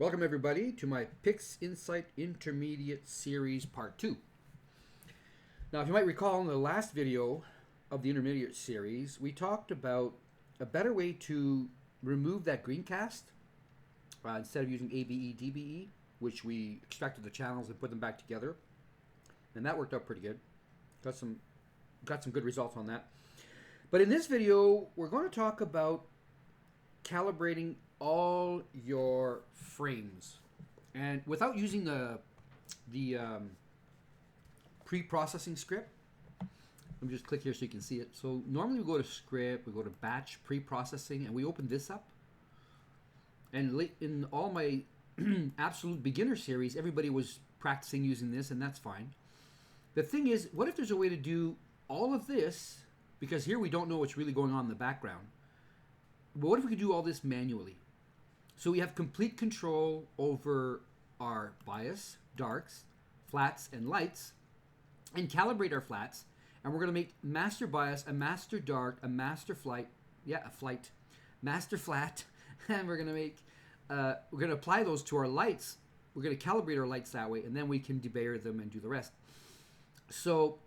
Welcome everybody to my PixInsight Intermediate Series Part 2. Now if you might recall in the last video of the Intermediate Series, we talked about a better way to remove that green cast instead of using ABE, DBE, which we extracted the channels and put them back together. And that worked out pretty good. Got some good results on that. But in this video, we're going to talk about calibrating all your frames, and without using the pre-processing script. Let me just click here so you can see it. So normally we go to script, we go to batch pre-processing, and we open this up. And in all my absolute beginner series, everybody was practicing using this, and that's fine. The thing is, what if there's a way to do all of this, because here we don't know what's really going on in the background. But what if we could do all this manually? So we have complete control over our bias, darks, flats, and lights, and calibrate our flats. And we're going to make master bias, a master dark, a master master flat, and we're going to make, we're going to apply those to our lights. We're going to calibrate our lights that way, and then we can debayer them and do the rest. So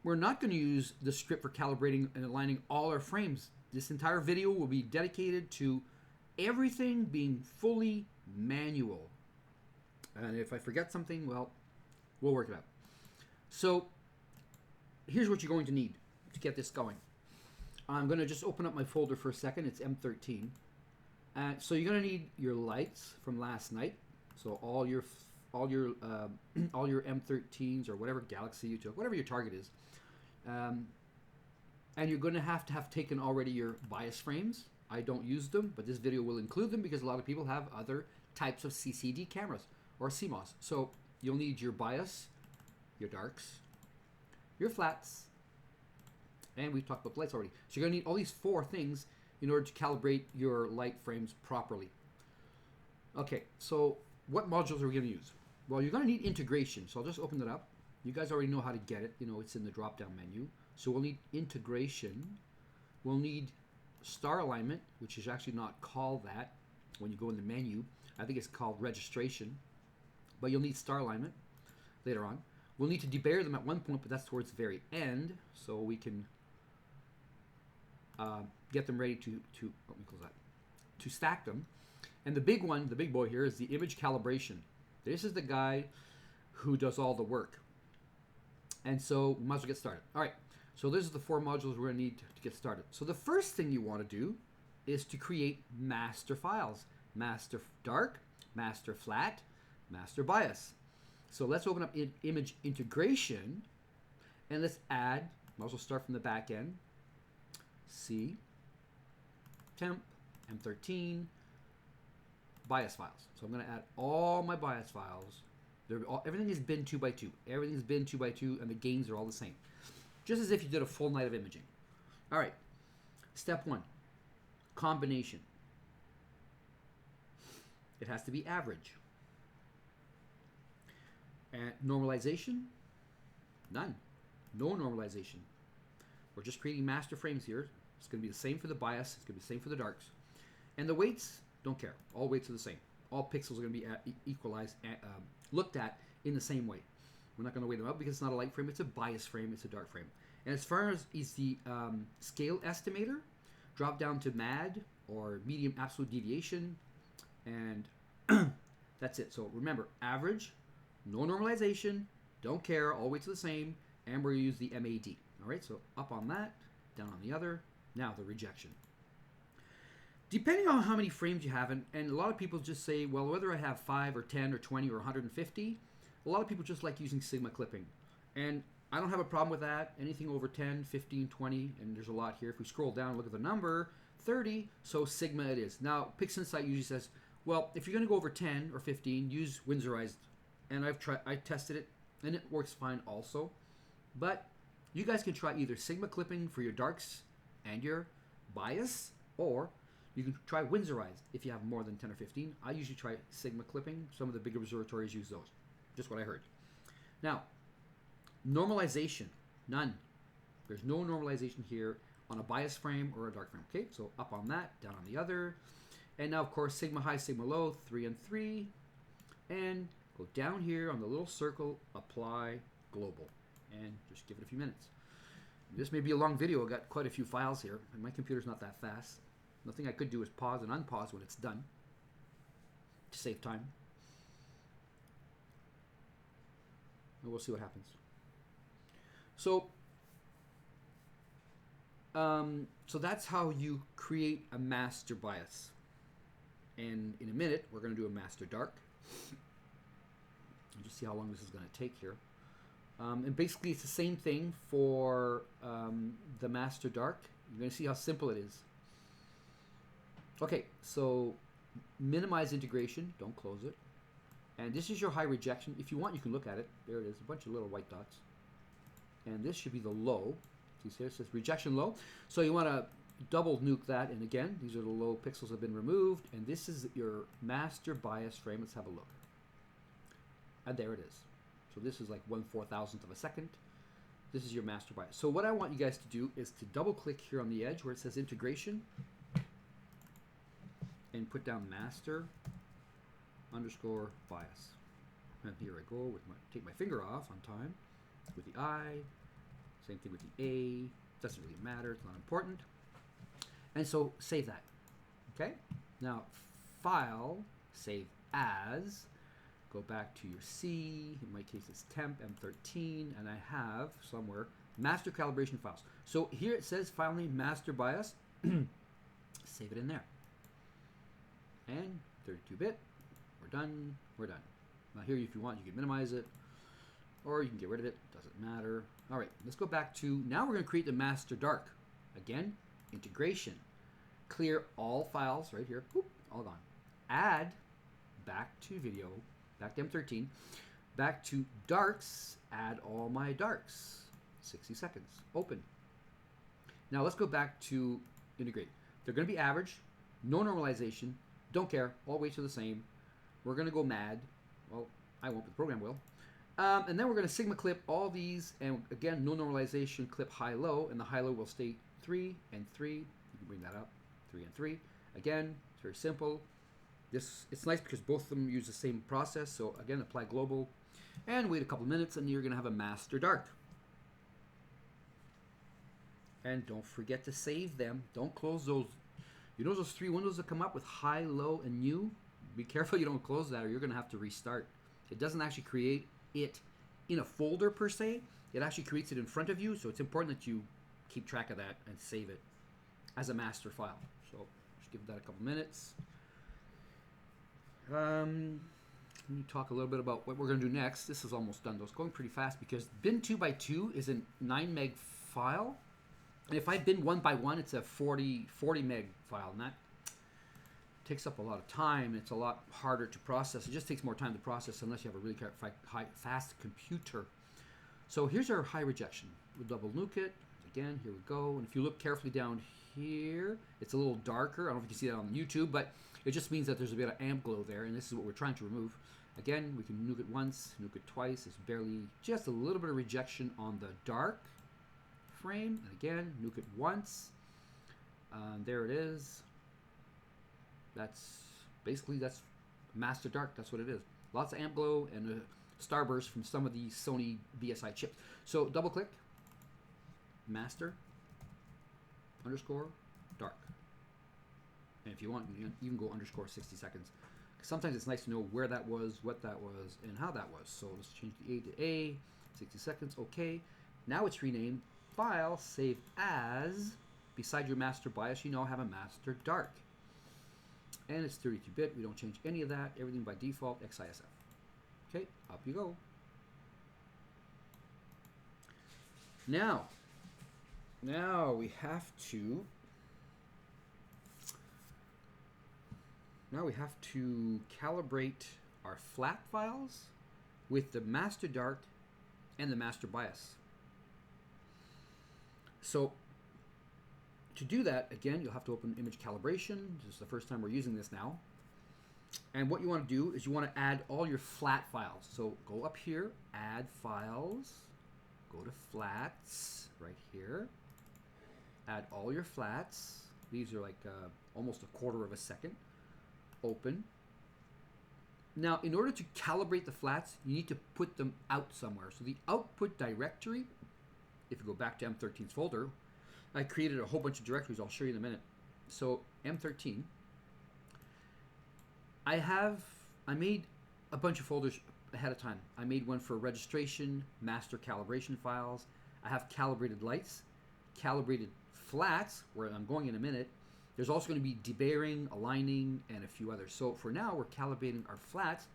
we're not going to use the script for calibrating and aligning all our frames. This entire video will be dedicated to everything being fully manual. And if I forget something, well, we'll work it out. So here's what you're going to need to get this going. I'm going to just open up my folder for a second. It's M13. So you're going to need your lights from last night. So all your M13s or whatever galaxy you took, whatever your target is. And you're going to have taken already your bias frames. I don't use them, but this video will include them because a lot of people have other types of CCD cameras or CMOS. So you'll need your bias, your darks, your flats, and we've talked about the lights already. So you're going to need all these four things in order to calibrate your light frames properly. Okay, so what modules are we going to use? Well, you're going to need integration. So I'll just open it up. You guys already know how to get it. You know, it's in the drop-down menu. So we'll need integration. We'll need star alignment, which is actually not called that when you go in the menu. I think it's called registration. But you'll need star alignment later on. We'll need to debayer them at one point, but that's towards the very end. So we can get them ready to let me close that, to stack them. And the big one, the big boy here, is the image calibration. This is the guy who does all the work. And so we might as well get started. All right, so this is the four modules we're going to need to get started. So the first thing you want to do is to create master files. Master dark, master flat, master bias. So let's open up image integration, and let's add, might as well start from the back end. C, temp, M13, bias files. So I'm going to add all my bias files. Everything is bin 2x2. Everything's bin 2x2, and the gains are all the same. Just as if you did a full night of imaging. All right. Step one, combination. It has to be average. And normalization, none. No normalization. We're just creating master frames here. It's going to be the same for the bias. It's going to be the same for the darks. And the weights, don't care. All weights are the same. All pixels are going to be equalized, looked at in the same way. We're not going to weigh them out because it's not a light frame. It's a bias frame. It's a dark frame. And as far as the scale estimator, drop down to MAD or medium absolute deviation, and that's it. So remember, average, no normalization, don't care, all weights are the same, and we're going to use the MAD. All right, so up on that, down on the other. Now the rejection. Depending on how many frames you have, and a lot of people just say, well, whether I have 5 or 10 or 20 or 150, a lot of people just like using sigma clipping. And I don't have a problem with that. Anything over 10, 15, 20, and there's a lot here. If we scroll down and look at the number, 30, so sigma it is. Now, PixInsight usually says, well, if you're going to go over 10 or 15, use Windsorized. And I tested it, and it works fine also. But you guys can try either sigma clipping for your darks and your bias, or you can try Windsorized if you have more than 10 or 15. I usually try sigma clipping. Some of the bigger observatories use those. Just what I heard. Now, normalization, none. There's no normalization here on a bias frame or a dark frame. Okay, so up on that, down on the other. And now, of course, sigma high, sigma low, 3 and 3. And go down here on the little circle, apply global. And just give it a few minutes. This may be a long video. I've got quite a few files here, and my computer's not that fast. Nothing I could do is pause and unpause when it's done to save time. And we'll see what happens. So that's how you create a master bias. And in a minute, we're going to do a master dark. And just see how long this is going to take here. And basically, it's the same thing for the master dark. You're going to see how simple it is. Okay, so minimize integration. Don't close it. And this is your high rejection. If you want, you can look at it. There it is, a bunch of little white dots. And this should be the low. See here, it says rejection low. So you want to double nuke that. And again, these are the low pixels have been removed. And this is your master bias frame. Let's have a look. And there it is. So this is like 1/4000th of a second. This is your master bias. So what I want you guys to do is to double click here on the edge where it says integration and put down master underscore bias. And here I go with take my finger off on time with the I. Same thing with the A. Doesn't really matter. It's not important. And so save that. Okay. Now file, save as. Go back to your C. In my case, it's temp M13, and I have somewhere master calibration files. So here it says file name master bias. Save it in there. And 32-bit. We're done. We're done. Now here, if you want, you can minimize it, or you can get rid of it. Doesn't matter. All right, let's go back to now. We're going to create the master dark. Again, integration. Clear all files right here. Boop, all gone. Add back to video. Back to M13, back to darks, add all my darks, 60 seconds, open. Now let's go back to integrate. They're going to be average, no normalization, don't care, all weights are the same. We're going to go mad, well, I won't, but the program will. And then we're going to sigma clip all these, and again, no normalization, clip high-low, and the high-low will stay 3 and 3. You can bring that up, 3 and 3. Again, it's very simple. It's nice because both of them use the same process. So again, apply global and wait a couple minutes and you're going to have a master dark. And don't forget to save them. Don't close those. You know those 3 windows that come up with high, low, and new? Be careful you don't close that or you're going to have to restart. It doesn't actually create it in a folder per se. It actually creates it in front of you. So it's important that you keep track of that and save it as a master file. So just give that a couple minutes. Let me talk a little bit about what we're going to do next. This is almost done though. It's going pretty fast because bin 2x2 is a 9 meg file. And if I bin 1x1, it's a 40 meg file. And that takes up a lot of time. It's a lot harder to process. It just takes more time to process unless you have a really fast computer. So here's our high rejection. We'll double nuke it. Again, here we go. And if you look carefully down here, it's a little darker. I don't know if you can see that on YouTube, but it just means that there's a bit of amp glow there, and this is what we're trying to remove. Again, we can nuke it once, nuke it twice. It's barely just a little bit of rejection on the dark frame. And again, nuke it once. There it is. That's master dark. That's what it is. Lots of amp glow and starburst from some of the Sony BSI chips. So double click, master underscore dark. And if you want, you can even go underscore 60 seconds. Sometimes it's nice to know where that was, what that was, and how that was. So let's change the A to A, 60 seconds, okay. Now it's renamed, file, save as, beside your master bias, you now have a master dark. And it's 32-bit, we don't change any of that, everything by default, XISF. Okay, up you go. Now we have to calibrate our flat files with the master dark and the master bias. So to do that, again, you'll have to open image calibration. This is the first time we're using this now. And what you want to do is you want to add all your flat files. So go up here, add files, go to flats right here, add all your flats. These are like almost a quarter of a second. open. Now, in order to calibrate the flats, you need to put them out somewhere. So the output directory, if you go back to M13's folder, I created a whole bunch of directories. I'll show you in a minute. So M13, I made a bunch of folders ahead of time. I made one for registration, master calibration files. I have calibrated lights, calibrated flats, where I'm going in a minute. There's also going to be debayering, aligning, and a few others. So for now, we're calibrating our flats.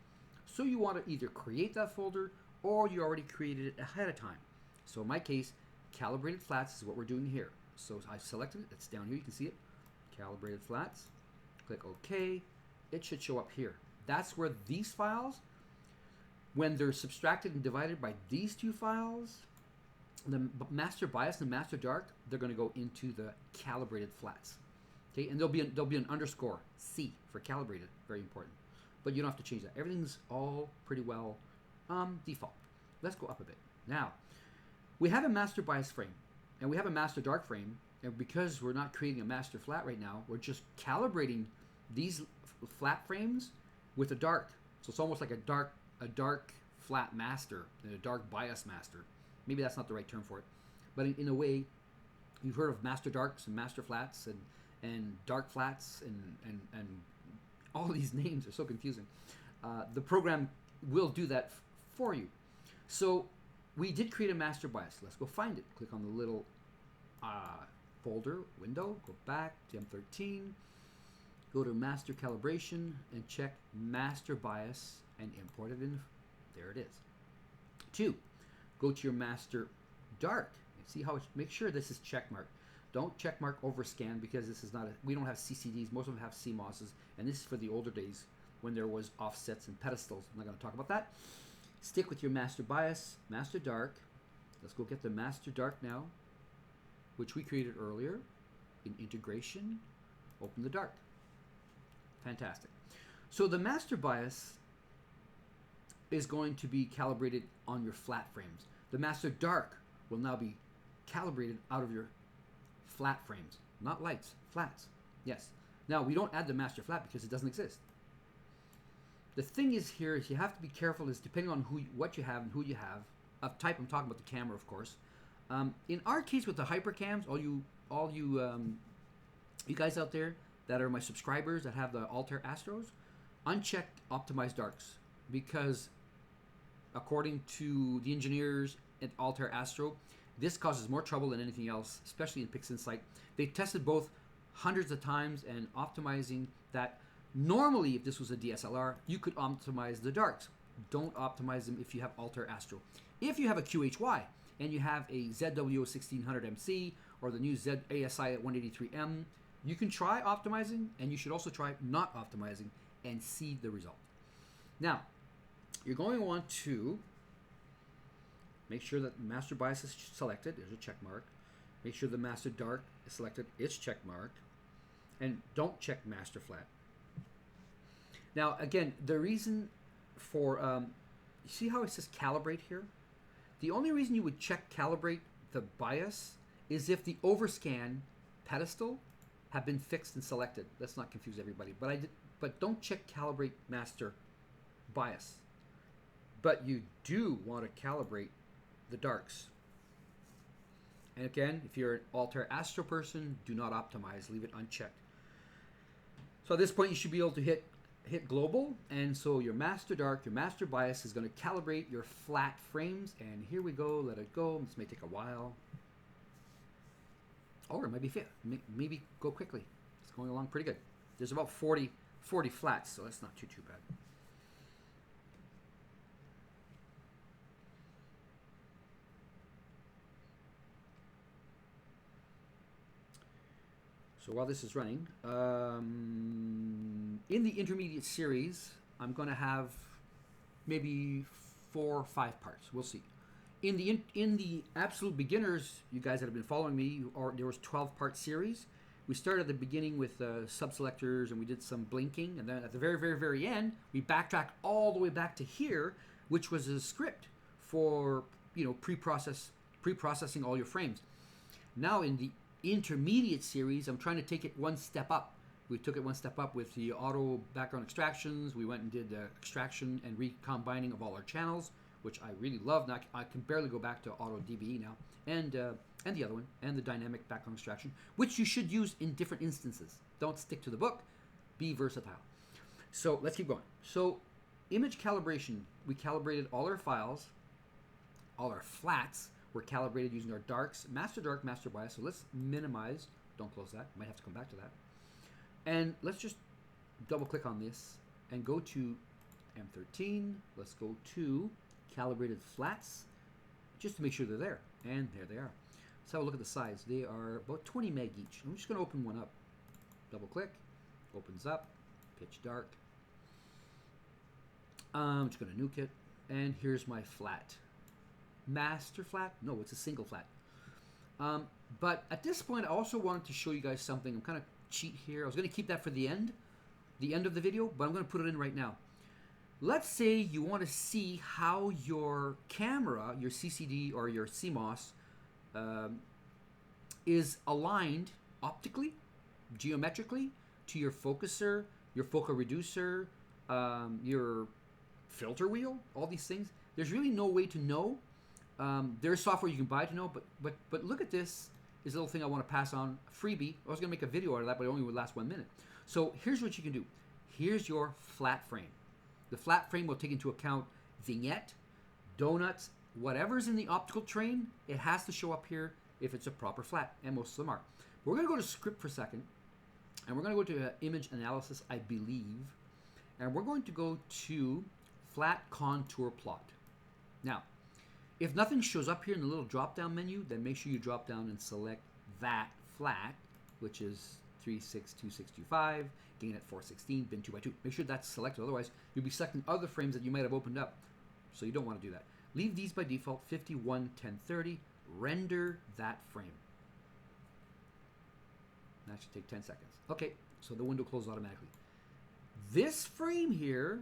So you want to either create that folder or you already created it ahead of time. So in my case, calibrated flats is what we're doing here. So I selected it. It's down here. You can see it. Calibrated flats. Click OK. It should show up here. That's where these files, when they're subtracted and divided by these two files, the master bias and the master dark, they're going to go into the calibrated flats. Okay, and there'll be an underscore C for calibrated, very important. But you don't have to change that. Everything's all pretty well default. Let's go up a bit. Now, we have a master bias frame and we have a master dark frame, and because we're not creating a master flat right now, we're just calibrating these flat frames with a dark. So it's almost like a dark flat master and a dark bias master. Maybe that's not the right term for it, but in a way, you've heard of master darks and master flats and dark flats and all these names are so confusing. The program will do that for you. So we did create a master bias. Let's go find it. Click on the little folder window, go back to M13, go to master calibration and check master bias and import it in. There it is. 2, go to your master dark. See how it's, make sure this is checkmarked. Don't checkmark overscan because this is not we don't have CCDs. Most of them have CMOSs, and this is for the older days when there was offsets and pedestals. I'm not going to talk about that. Stick with your master bias, master dark. Let's go get the master dark now, which we created earlier in integration. Open the dark. Fantastic. So the master bias is going to be calibrated on your flat frames. The master dark will now be calibrated out of your flat frames, not lights, flats. Yes. Now we don't add the master flat because it doesn't exist. The thing is here is you have to be careful is depending on what you have and who you have. Of type, I'm talking about the camera, of course. In our case with the hypercams, all you guys out there that are my subscribers that have the Altair Astros, uncheck optimized darks because according to the engineers at Altair Astro, this causes more trouble than anything else, especially in PixInsight. They tested both hundreds of times and optimizing that. Normally, if this was a DSLR, you could optimize the darks. Don't optimize them if you have Altair Astro. If you have a QHY and you have a ZW1600MC or the new ZASI at 183M, you can try optimizing, and you should also try not optimizing and see the result. Now, you're going to want to make sure that the master bias is selected. There's a check mark. Make sure the master dark is selected. It's check mark. And don't check master flat. Now, again, the reason for, you see how it says calibrate here? The only reason you would check calibrate the bias is if the overscan pedestal have been fixed and selected. Let's not confuse everybody. But don't check calibrate master bias. But you do want to calibrate the darks. And again, if you're an Altair Astro person, do not optimize. Leave it unchecked. So at this point, you should be able to hit global. And so your master dark, your master bias is going to calibrate your flat frames. And here we go. Let it go. This may take a while. Or it might be fit. Maybe go quickly. It's going along pretty good. There's about 40 flats, so that's not too bad. So while this is running, in the intermediate series, I'm going to have maybe 4 or 5 parts. We'll see. In the absolute beginners, you guys that have been following me, there was 12-part series. We started at the beginning with sub-selectors, and we did some blinking, and then at the very, very, very end, we backtracked all the way back to here, which was a script for pre-processing all your frames. Now in the intermediate series, I'm trying to take it one step up. We took it one step up with the auto background extractions. We went and did extraction and recombining of all our channels, which I really love. Now I can barely go back to auto DBE now, and the other one, and the dynamic background extraction, which you should use in different instances. Don't stick to the book. Be versatile. So let's keep going. So image calibration, we calibrated all our files, all our flats were calibrated using our darks, master dark, master bias. So let's minimize. Don't close that. Might have to come back to that. And let's just double click on this and go to M13. Let's go to calibrated flats just to make sure they're there. And there they are. Let's have a look at the size. They are about 20 meg each. I'm just going to open one up. Double click. Opens up. Pitch dark. I'm just going to nuke it. And here's my flat. Master flat? No, it's a single flat. But at this point, I also wanted to show you guys something. I'm kind of cheat here. I was going to keep that for the end of the video, but I'm going to put it in right now. Let's say you want to see how your camera, your CCD or your CMOS, is aligned optically, geometrically to your focuser, your focal reducer, your filter wheel, all these things. There's really no way to know. There's software you can buy to know, but look at this. Is a little thing I want to pass on, freebie. I was going to make a video out of that, but it only would last 1 minute. So here's what you can do. Here's your flat frame. The flat frame will take into account vignette, donuts, whatever's in the optical train. It has to show up here if it's a proper flat, and most of them are. But we're going to go to script for a second, and we're going to go to image analysis, I believe, and we're going to go to flat contour plot. Now, if nothing shows up here in the little drop-down menu, then make sure you drop down and select that flat, which is 362625, gain at 416, bin 2x2. Make sure that's selected, otherwise you'll be selecting other frames that you might have opened up. So you don't want to do that. Leave these by default, 51, 1030, render that frame. That should take 10 seconds. Okay, so the window closes automatically. This frame here,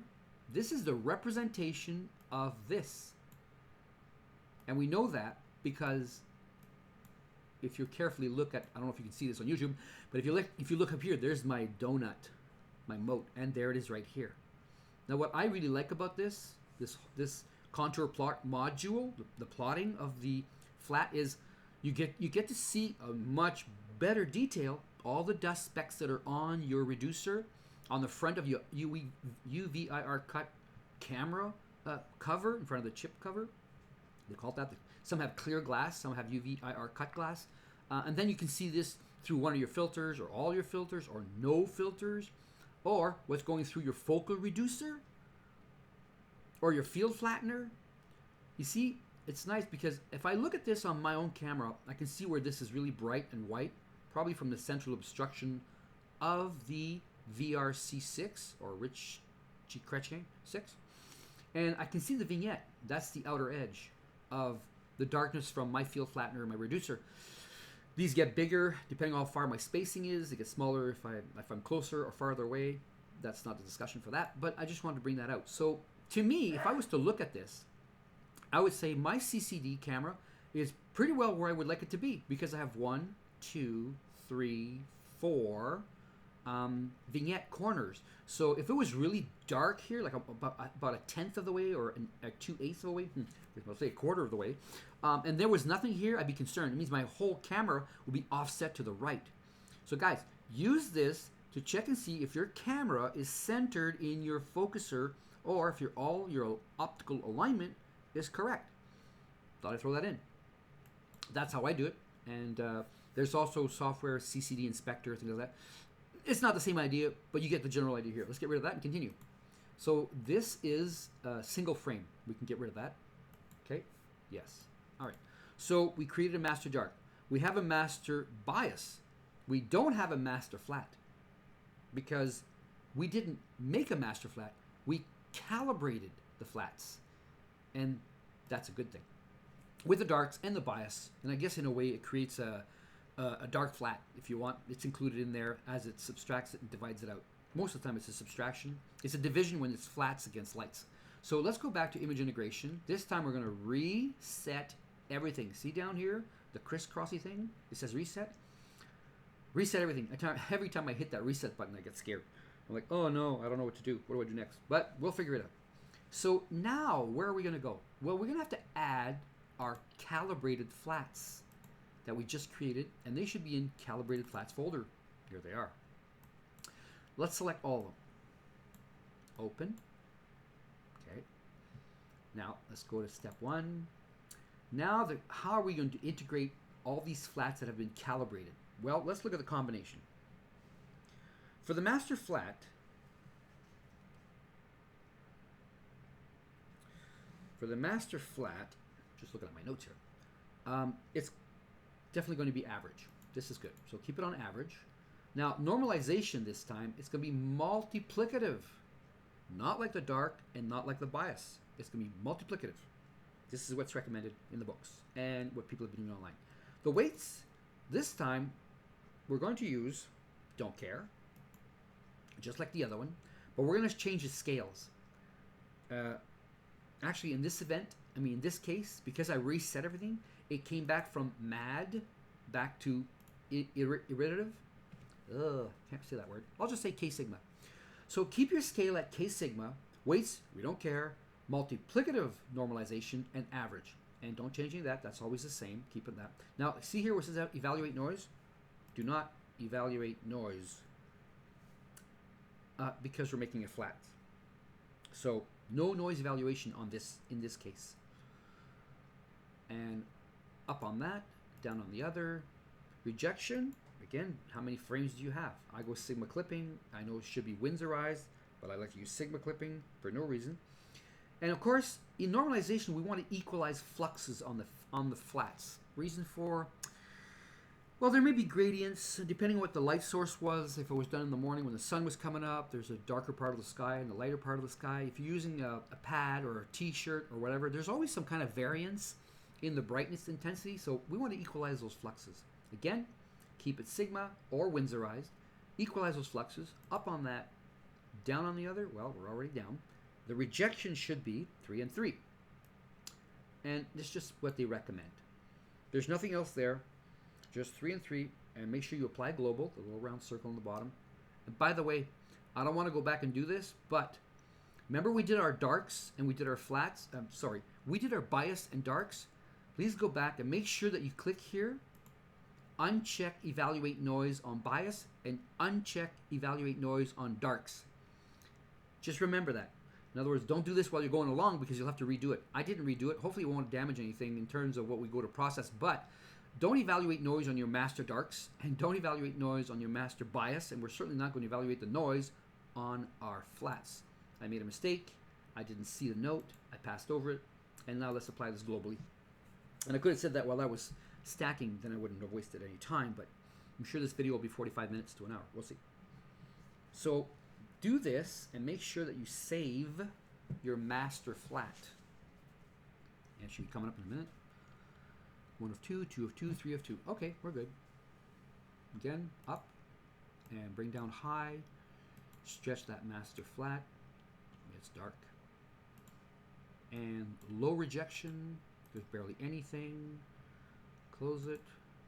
this is the representation of this. And we know that because if you carefully look at, I don't know if you can see this on YouTube, but if you look up here, there's my donut, my moat, and there it is right here. Now what I really like about this contour plot module, the plotting of the flat, is you get to see a much better detail, all the dust specks that are on your reducer, on the front of your UVIR cut camera cover, in front of the chip cover. They call it that. Some have clear glass, some have UVIR cut glass. And then you can see this through one of your filters, or all your filters, or no filters, or what's going through your focal reducer, or your field flattener. You see, it's nice because if I look at this on my own camera, I can see where this is really bright and white, probably from the central obstruction of the VRC6, or Rich Kretschke 6. And I can see the vignette. That's the outer edge of the darkness from my field flattener and my reducer. These get bigger depending on how far my spacing is. They get smaller if I'm closer or farther away. That's not the discussion for that, but I just wanted to bring that out. So to me, if I was to look at this, I would say my CCD camera is pretty well where I would like it to be, because I have 1, 2, 3, 4 vignette corners. So if it was really dark here, like about a tenth of the way, or a 2/8 of the way, I'll say a quarter of the way, and there was nothing here, I'd be concerned. It means my whole camera will be offset to the right. So guys, use this to check and see if your camera is centered in your focuser, or if your optical alignment is correct. Thought I'd throw that in. That's how I do it. And there's also software, CCD inspector, things like that. It's not the same idea, but you get the general idea here. Let's get rid of that and continue. So this is a single frame. We can get rid of that. Okay, yes. All right. So we created a master dark. We have a master bias. We don't have a master flat because we didn't make a master flat. We calibrated the flats, and that's a good thing. With the darks and the bias, and I guess in a way it creates a dark flat, if you want. It's included in there as it subtracts it and divides it out. Most of the time it's a subtraction. It's a division when it's flats against lights. So let's go back to image integration. This time we're going to reset everything. See down here, the crisscrossy thing? It says reset. Reset everything. Every time I hit that reset button, I get scared. I'm like, oh no, I don't know what to do. What do I do next? But we'll figure it out. So now, where are we going to go? Well, we're going to have to add our calibrated flats that we just created, and they should be in calibrated flats folder. Here they are. Let's select all of them. Open. Okay. Now, let's go to step 1. Now, how are we going to integrate all these flats that have been calibrated? Well, let's look at the combination. For the master flat, just looking at my notes here, it's definitely going to be average. This is good. So keep it on average. Now, normalization this time, it's going to be multiplicative. Not like the dark and not like the bias. It's going to be multiplicative. This is what's recommended in the books and what people have been doing online. The weights, this time, we're going to use don't care, just like the other one, but we're going to change the scales. Actually, in this in this case, because I reset everything, it came back from mad back to iterative. Ugh, can't say that word. I'll just say K sigma. So keep your scale at K sigma. Weights, we don't care. Multiplicative normalization and average. And don't change any of that. That's always the same. Keep it that. Now, see here where it says evaluate noise? Do not evaluate noise because we're making it flat. So no noise evaluation on this in this case. And up on that, down on the other. Rejection, again, how many frames do you have? I go sigma clipping. I know it should be Windsorized, but I like to use sigma clipping for no reason. And of course, in normalization, we want to equalize fluxes on the flats. Reason for, well, there may be gradients depending on what the light source was. If it was done in the morning when the sun was coming up, there's a darker part of the sky and a lighter part of the sky. If you're using a pad or a t-shirt or whatever, there's always some kind of variance in the brightness intensity. So we want to equalize those fluxes. Again, keep it sigma or Windsorized. Equalize those fluxes. Up on that, down on the other. Well, we're already down. The rejection should be 3 and 3. And this is just what they recommend. There's nothing else there. Just 3 and 3. And make sure you apply global, the little round circle on the bottom. And by the way, I don't want to go back and do this, but remember we did our darks and we did our flats? We did our bias and darks. Please go back and make sure that you click here. Uncheck evaluate noise on bias and uncheck evaluate noise on darks. Just remember that. In other words, don't do this while you're going along because you'll have to redo it. I didn't redo it. Hopefully it won't damage anything in terms of what we go to process, but don't evaluate noise on your master darks and don't evaluate noise on your master bias, and we're certainly not going to evaluate the noise on our flats. I made a mistake. I didn't see the note. I passed over it, and now let's apply this globally. And I could have said that while I was stacking, then I wouldn't have wasted any time, but I'm sure this video will be 45 minutes to an hour. We'll see. So do this and make sure that you save your master flat. And it should be coming up in a minute. 1 of 2, 2 of 2, 3 of 2. Okay, we're good. Again, up and bring down high. Stretch that master flat. It's dark. And low rejection. There's barely anything. Close it.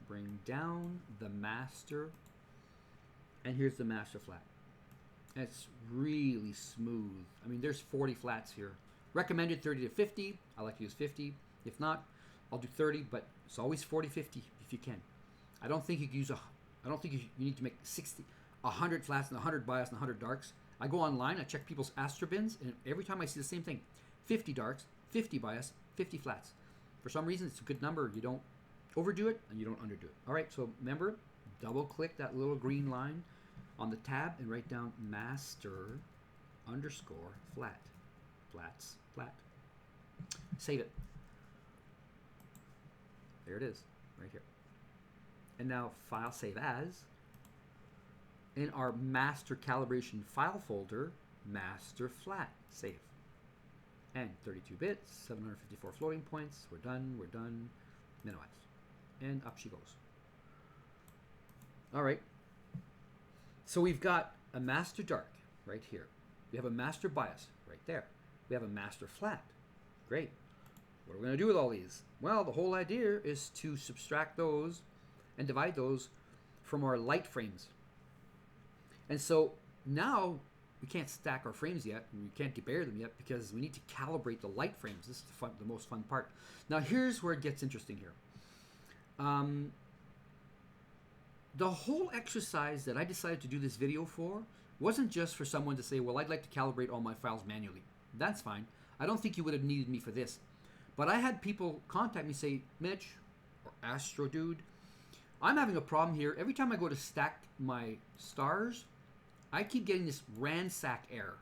Bring down the master. And here's the master flat. It's really smooth. I mean, there's 40 flats here. Recommended 30 to 50. I like to use 50. If not, I'll do 30, but it's always 40, 50 if you can. I don't think you can use I don't think you need to make 100 flats and 100 bias and 100 darks. I go online, I check people's Astra bins, and every time I see the same thing. 50 darks, 50 bias, 50 flats. For some reason, it's a good number. You don't overdo it and you don't underdo it. All right, so remember, double click that little green line on the tab and write down master underscore flat. Flats, flat. Save it. There it is, right here. And now file save as. In our master calibration file folder, master flat, save. And 32 bits, 754 floating points. We're done, minimize. And up she goes. All right. So we've got a master dark right here. We have a master bias right there. We have a master flat. Great. What are we going to do with all these? Well, the whole idea is to subtract those and divide those from our light frames. And so now we can't stack our frames yet. We can't debayer them yet because we need to calibrate the light frames. This is the most fun part. Now here's where it gets interesting here. The whole exercise that I decided to do this video for wasn't just for someone to say, well, I'd like to calibrate all my files manually. That's fine. I don't think you would have needed me for this. But I had people contact me say, Mitch, or Astro Dude, I'm having a problem here. Every time I go to stack my stars, I keep getting this ransack error.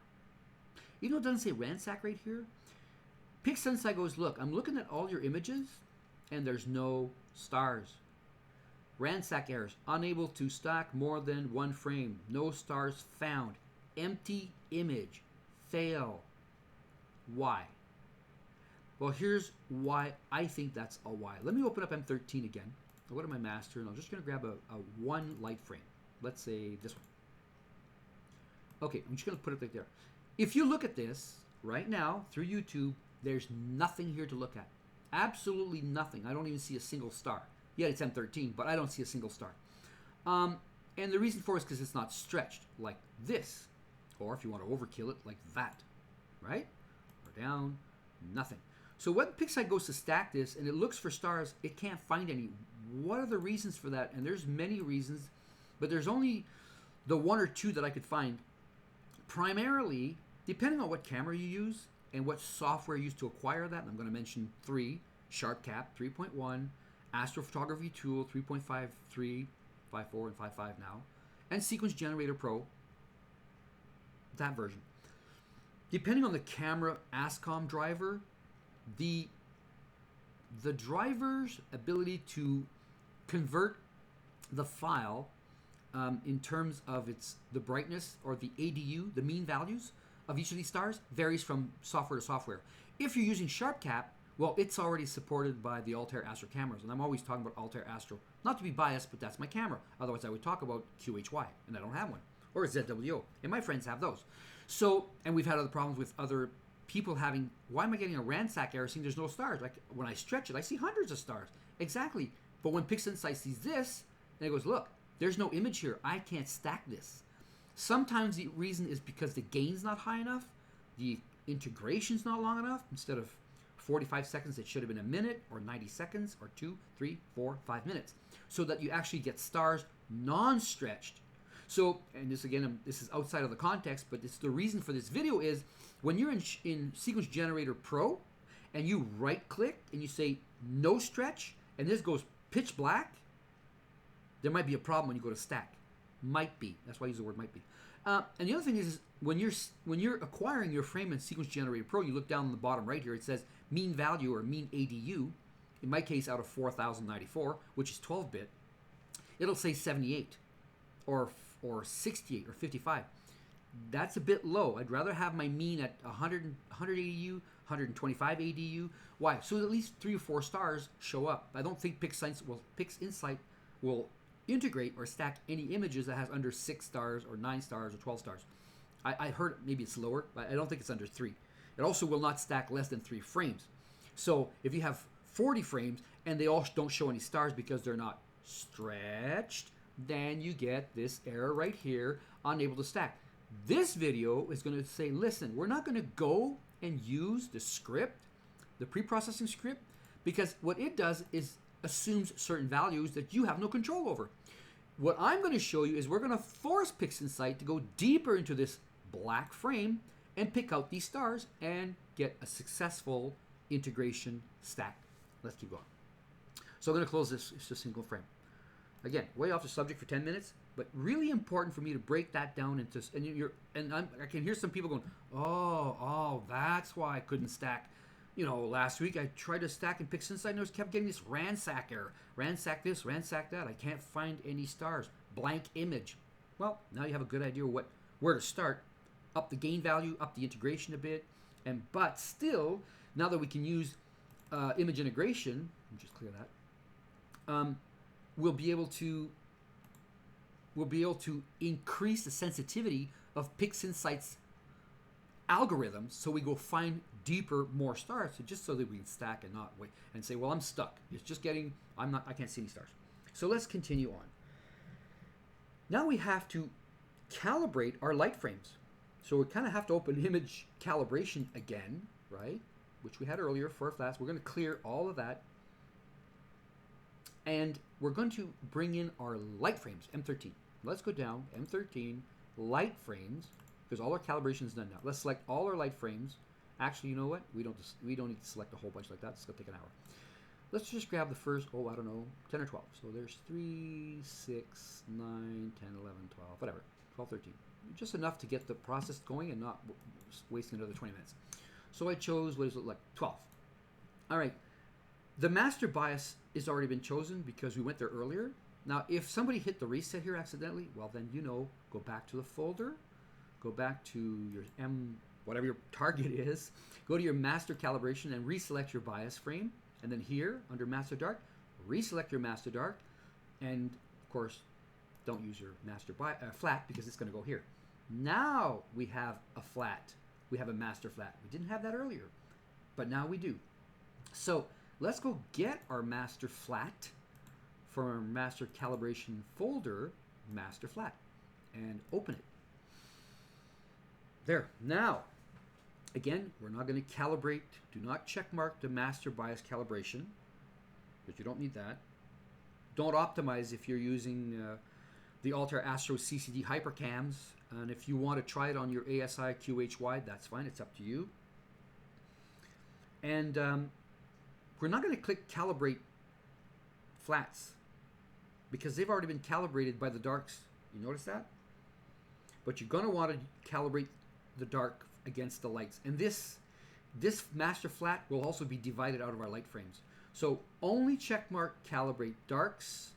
You know it doesn't say ransack right here? PixInsight goes, look, I'm looking at all your images, and there's no stars. Ransack errors, unable to stack more than one frame, no stars found, empty image, fail. Why? Well, here's why I think that's a why. Let me open up M13 again. I'll go to my master, and I'm just going to grab a one light frame. Let's say this one. Okay, I'm just going to put it right there. If you look at this right now through YouTube, there's nothing here to look at. Absolutely nothing. I don't even see a single star. Yeah, it's M13, but I don't see a single star. And the reason for it is because it's not stretched like this. Or if you want to overkill it, like that. Right? Or down, nothing. So when PixInsight goes to stack this and it looks for stars, it can't find any. What are the reasons for that? And there's many reasons, but there's only the one or two that I could find. Primarily, depending on what camera you use and what software you use to acquire that, and I'm going to mention 3, SharpCap 3.1, Astrophotography Tool 3.53, 5.4, and 5.5 now, and Sequence Generator Pro, that version. Depending on the camera ASCOM driver, the driver's ability to convert the file in terms of the brightness or the ADU, the mean values of each of these stars, varies from software to software. If you're using SharpCap, well, it's already supported by the Altair Astro cameras, and I'm always talking about Altair Astro. Not to be biased, but that's my camera. Otherwise, I would talk about QHY, and I don't have one, or ZWO, and my friends have those. So, and we've had other problems with other people having, why am I getting a ransack error seeing there's no stars? Like, when I stretch it, I see hundreds of stars. Exactly. But when PixInsight sees this, and it goes, look, there's no image here. I can't stack this. Sometimes the reason is because the gain's not high enough, the integration's not long enough. Instead of 45 seconds, it should have been a minute, or 90 seconds, or 2, 3, 4, 5 minutes, so that you actually get stars non-stretched. So, and this again, this is outside of the context, but the reason for this video is when you're in Sequence Generator Pro, and you right-click and you say no stretch, and this goes pitch black, there might be a problem when you go to stack. Might be. That's why I use the word might be. And the other thing is when you're acquiring your frame in Sequence Generator Pro, you look down on the bottom right here. It says mean value or mean ADU. In my case, out of 4094, which is 12-bit, it'll say 78 or 68 or 55. That's a bit low. I'd rather have my mean at 100 ADU, 125 ADU. Why? So at least 3 or 4 stars show up. I don't think PixInsight will integrate or stack any images that has under 6 stars or 9 stars or 12 stars. I heard maybe it's lower, but I don't think it's under 3. It also will not stack less than 3 frames. So if you have 40 frames and they all don't show any stars because they're not stretched, then you get this error right here, unable to stack. This video is going to say, listen, we're not going to go and use the script, the pre-processing script, because what it does is assumes certain values that you have no control over. What I'm going to show you is we're going to force PixInsight to go deeper into this black frame and pick out these stars and get a successful integration stack. Let's keep going. So I'm going to close this. It's just a single frame. Again, way off the subject for 10 minutes, but really important for me to break that down into. I can hear some people going, "Oh, that's why I couldn't stack." You know, last week I tried to stack in PixInsight and I kept getting this ransack error. Ransack this, ransack that. I can't find any stars. Blank image. Well, now you have a good idea where to start. Up the gain value, up the integration a bit, but still, now that we can use image integration, let me just clear that. We'll be able to increase the sensitivity of PixInsight's algorithms, so we go find deeper, more stars, just so that we can stack and not wait and say, well, I'm stuck. It's just I can't see any stars. So let's continue on. Now we have to calibrate our light frames. So we kind of have to open image calibration again, right? Which we had earlier for our flats. We're going to clear all of that. And we're going to bring in our light frames, M13. Let's go down, M13, light frames, because all our calibration is done now. Let's select all our light frames. Actually, you know what? We don't need to select a whole bunch like that. It's going to take an hour. Let's just grab the first, 10 or 12. So there's 3, 6, 9, 10, 11, 12, whatever, 12, 13. Just enough to get the process going and not wasting another 20 minutes. So I chose, what does it look like? 12. All right. The master bias is already been chosen because we went there earlier. Now, if somebody hit the reset here accidentally, well, then go back to the folder, go back to your whatever your target is, go to your master calibration and reselect your bias frame. And then here, under master dark, reselect your master dark. And, of course, don't use your master flat because it's going to go here. Now we have a flat. We have a master flat. We didn't have that earlier, but now we do. So let's go get our master flat from our master calibration folder, master flat, and open it. There. Now, again, we're not going to calibrate. Do not check mark the master bias calibration, because you don't need that. Don't optimize if you're using the Altair Astro CCD Hypercams. And if you want to try it on your ASI QHY, that's fine. It's up to you. And we're not going to click calibrate flats because they've already been calibrated by the darks. You notice that? But you're going to want to calibrate the dark against the lights. And this master flat will also be divided out of our light frames. So only checkmark calibrate darks.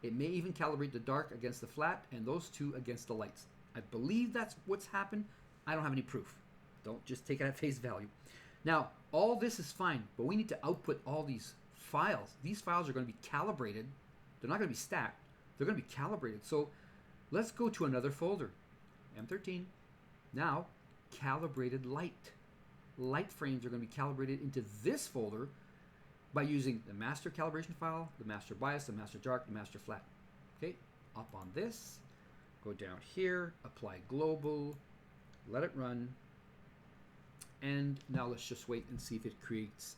It may even calibrate the dark against the flat and those two against the lights. I believe that's what's happened. I don't have any proof. Don't just take it at face value. Now, all this is fine, but we need to output all these files. These files are going to be calibrated. They're not going to be stacked. They're going to be calibrated. So let's go to another folder. M13. Now, calibrated light. Light frames are going to be calibrated into this folder by using the master calibration file, the master bias, the master dark, the master flat. Okay, up on this. Go down here, apply global, let it run, and now let's just wait and see if it creates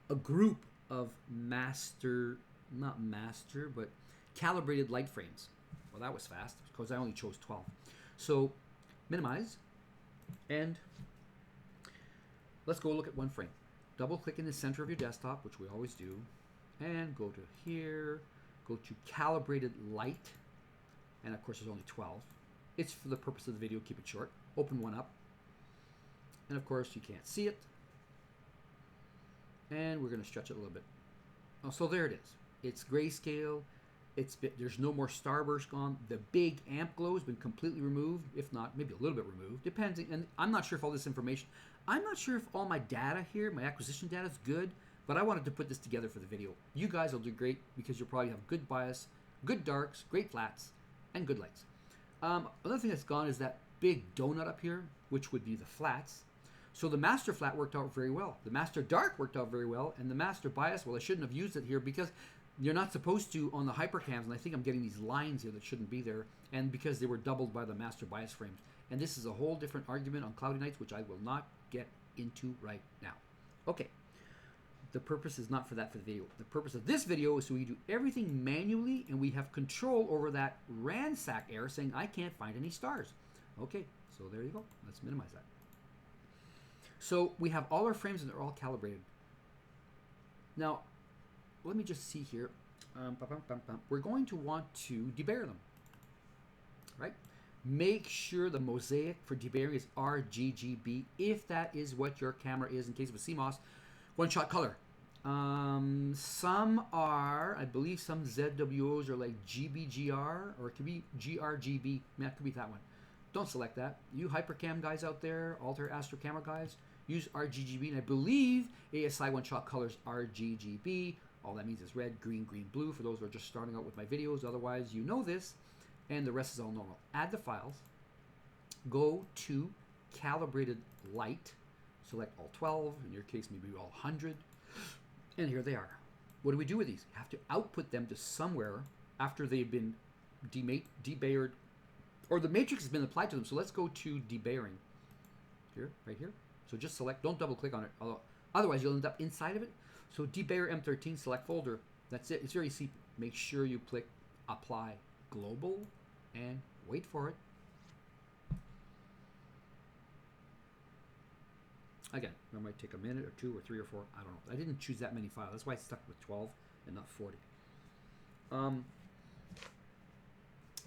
a group of not master, but calibrated light frames. Well, that was fast because I only chose 12. So minimize, and let's go look at one frame. Double click in the center of your desktop, which we always do, and go to here, go to calibrated light. And of course, there's only 12. It's for the purpose of the video, keep it short. Open one up. And of course, you can't see it. And we're going to stretch it a little bit. Oh, so there it is. It's grayscale. There's no more starburst gone. The big amp glow has been completely removed. If not, maybe a little bit removed. Depends. And I'm not sure if all this information, I'm not sure if all my data here, my acquisition data is good. But I wanted to put this together for the video. You guys will do great because you'll probably have good bias, good darks, great flats, and good lights. Another thing that's gone is that big donut up here, which would be the flats. So the master flat worked out very well. The master dark worked out very well. And the master bias, well, I shouldn't have used it here because you're not supposed to on the hypercams. And I think I'm getting these lines here that shouldn't be there. And because they were doubled by the master bias frames. And this is a whole different argument on cloudy nights, which I will not get into right now. Okay. The purpose is not for that for the video. The purpose of this video is so we do everything manually and we have control over that ransack error saying I can't find any stars. Okay, so there you go. Let's minimize that. So we have all our frames and they're all calibrated. Now, let me just see here. We're going to want to debayer them, right? Make sure the mosaic for debayering is RGGB if that is what your camera is in case of a CMOS. One-shot color. Some are, I believe some ZWOs are like GBGR, or it could be GRGB. That could be that one. Don't select that. You hypercam guys out there, Altair Astro camera guys, use RGGB. And I believe ASI one-shot colors RGGB. All that means is red, green, green, blue for those who are just starting out with my videos. Otherwise, you know this. And the rest is all normal. Add the files. Go to calibrated light. Select all 12, in your case maybe all 100, and here they are. What do we do with these? You have to output them to somewhere after they've been debayered, or the matrix has been applied to them. So let's go to debayering here, right here. So just select, don't double click on it, otherwise you'll end up inside of it. So debayer M13, select folder. That's it. It's very easy. Make sure you click apply global and wait for it. Again, it might take a minute or 2 or 3 or 4. I don't know. I didn't choose that many files. That's why I stuck with 12 and not 40.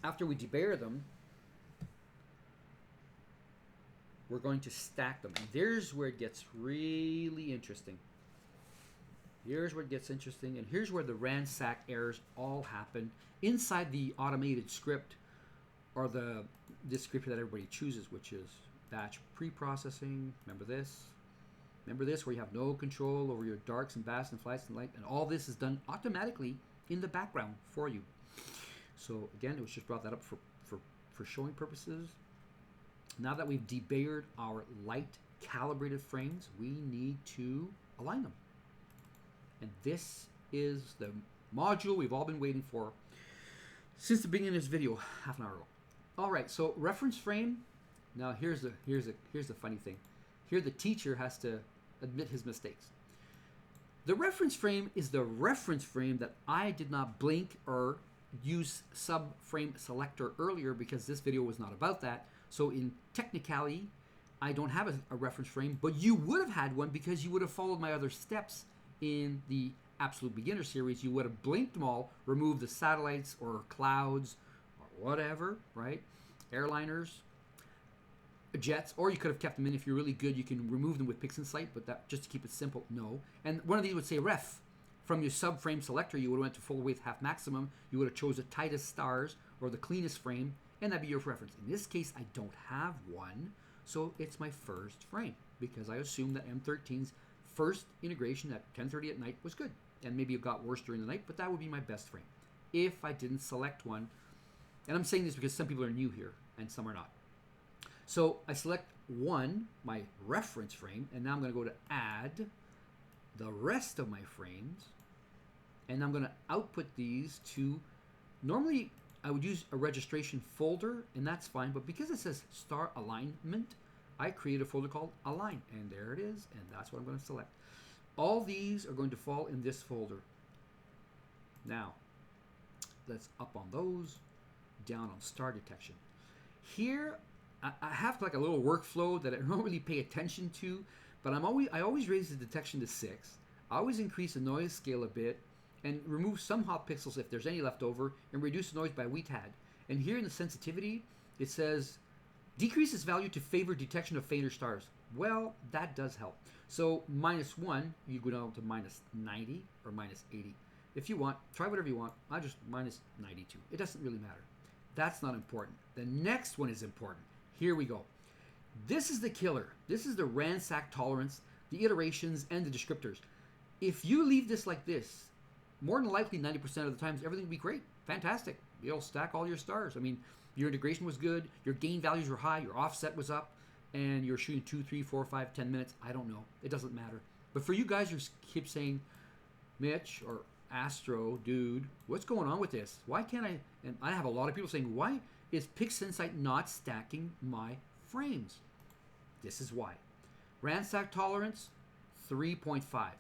After we debayer them, we're going to stack them. And there's where it gets really interesting. Here's where it gets interesting, and here's where the ransack errors all happen inside the automated script, or the script that everybody chooses, which is batch pre-processing. Remember this? Remember this, where you have no control over your darks and basts and flights and light, and all this is done automatically in the background for you. So again, it was just brought that up for showing purposes. Now that we've debayered our light calibrated frames, we need to align them. And this is the module we've all been waiting for since the beginning of this video, half an hour ago. All right, so reference frame. Now here's the funny thing. Here the teacher has to admit his mistakes. The reference frame is the reference frame that I did not blink or use subframe selector earlier, because this video was not about that. So in technicality, I don't have a reference frame, but you would have had one because you would have followed my other steps in the Absolute Beginner series. You would have blinked them all, removed the satellites or clouds or whatever, right? Airliners, jets, or you could have kept them in. If you're really good, you can remove them with PixInsight, but that, just to keep it simple, no. And one of these would say ref. From your subframe selector, you would have went to full width, half maximum. You would have chose the tightest stars or the cleanest frame, and that'd be your reference. In this case, I don't have one, so it's my first frame, because I assume that M13's first integration at 10:30 at night was good, and maybe it got worse during the night, but that would be my best frame if I didn't select one. And I'm saying this because some people are new here and some are not. So I select one, my reference frame, and now I'm going to go to add the rest of my frames, and I'm going to output these to, normally I would use a registration folder, and that's fine, but because it says star alignment, I create a folder called align, and there it is, and that's what I'm going to select. All these are going to fall in this folder. Now, let's up on those, down on star detection. Here, I have like a little workflow that I don't really pay attention to, but I always raise the detection to 6. I always increase the noise scale a bit, and remove some hot pixels if there's any left over, and reduce the noise by WTAD. And here in the sensitivity, it says decrease its value to favor detection of fainter stars. Well, that does help. So -1, you go down to -90 or -80. If you want, try whatever you want. I just -92. It doesn't really matter. That's not important. The next one is important. Here we go. This is the killer. This is the ransack tolerance, the iterations, and the descriptors. If you leave this like this, more than likely 90% of the times, everything will be great. Fantastic. You'll stack all your stars. I mean, your integration was good, your gain values were high, your offset was up, and you're shooting 2, 3, 4, 5, 10 minutes. I don't know. It doesn't matter. But for you guys who keep saying, Mitch or Astro, dude, what's going on with this? Why can't I? And I have a lot of people saying, why is PixInsight not stacking my frames? This is why. Ransack tolerance, 3.5.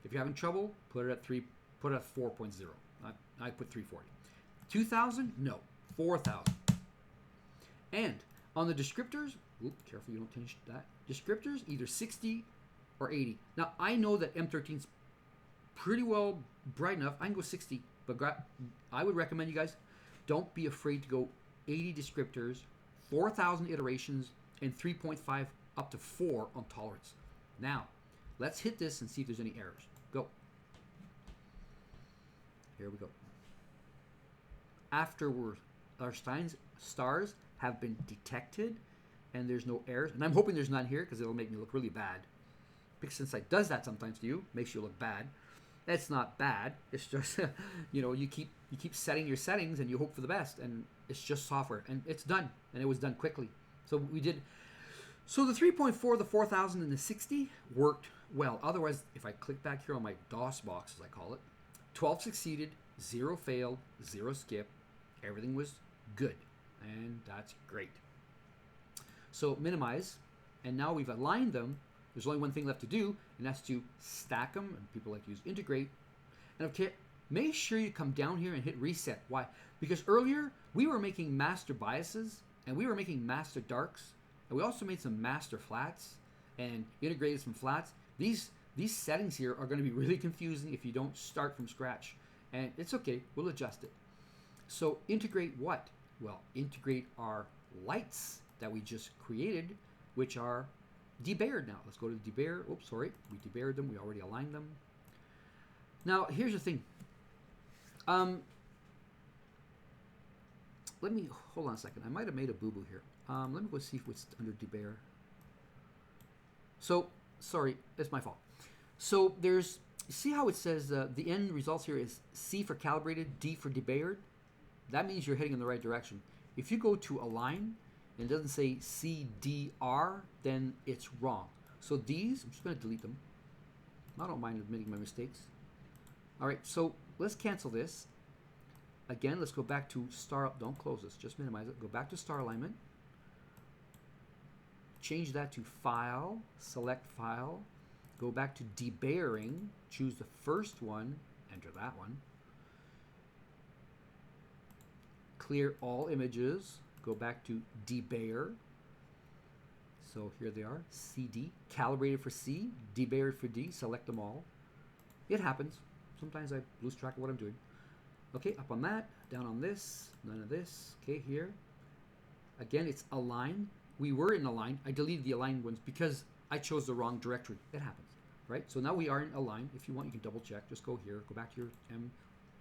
If you're having trouble, put it at 3. Put it at 4.0. I put 340. 2,000? No. 4,000. And on the descriptors, careful you don't change that. Descriptors, either 60 or 80. Now, I know that M13's pretty well bright enough. I can go 60, but I would recommend you guys don't be afraid to go 80 descriptors, 4,000 iterations, and 3.5 up to 4 on tolerance. Now, let's hit this and see if there's any errors. Go. Here we go. After our stars have been detected and there's no errors, and I'm hoping there's none here because it'll make me look really bad. PixInsight does that sometimes to you, makes you look bad. That's not bad. It's just you keep setting your settings and you hope for the best, and it's just software, and it's done, and it was done quickly. So we did. So the 3.4, the 4,000, and the 60 worked well. Otherwise, if I click back here on my DOS box, as I call it, 12 succeeded, 0 failed, 0 skip, everything was good, and that's great. So minimize, and now we've aligned them. There's only one thing left to do, and that's to stack them, and people like to use integrate. And okay, make sure you come down here and hit reset. Why? Because earlier we were making master biases, and we were making master darks, and we also made some master flats and integrated some flats. These settings here are going to be really confusing if you don't start from scratch, and it's okay, we'll adjust it. So integrate what? Well, integrate our lights that we just created, which are debayered now. Let's go to debayer. Oops, sorry, we debayered them, we already aligned them. Now here's the thing. Let me hold on a second. I might have made a boo-boo here. Let me go see what's under debayer. So sorry, it's my fault. So there's, see how it says the end results here is C for calibrated, D for debayered? That means you're heading in the right direction. If you go to align and it doesn't say CDR, then it's wrong. So these, I'm just going to delete them. I don't mind admitting my mistakes. All right, so let's cancel this. Again, let's go back to star, don't close this, just minimize it. Go back to star alignment. Change that to file, select file. Go back to debayering, choose the first one, enter that one. Clear all images, go back to debayer. So here they are, CD, calibrated for C, debayered for D, select them all. It happens. Sometimes I lose track of what I'm doing. Okay, up on that, down on this, none of this. Okay, here. Again, it's align. We were in align. I deleted the aligned ones because I chose the wrong directory. It happens, right? So now we are in align. If you want, you can double check. Just go here, go back to your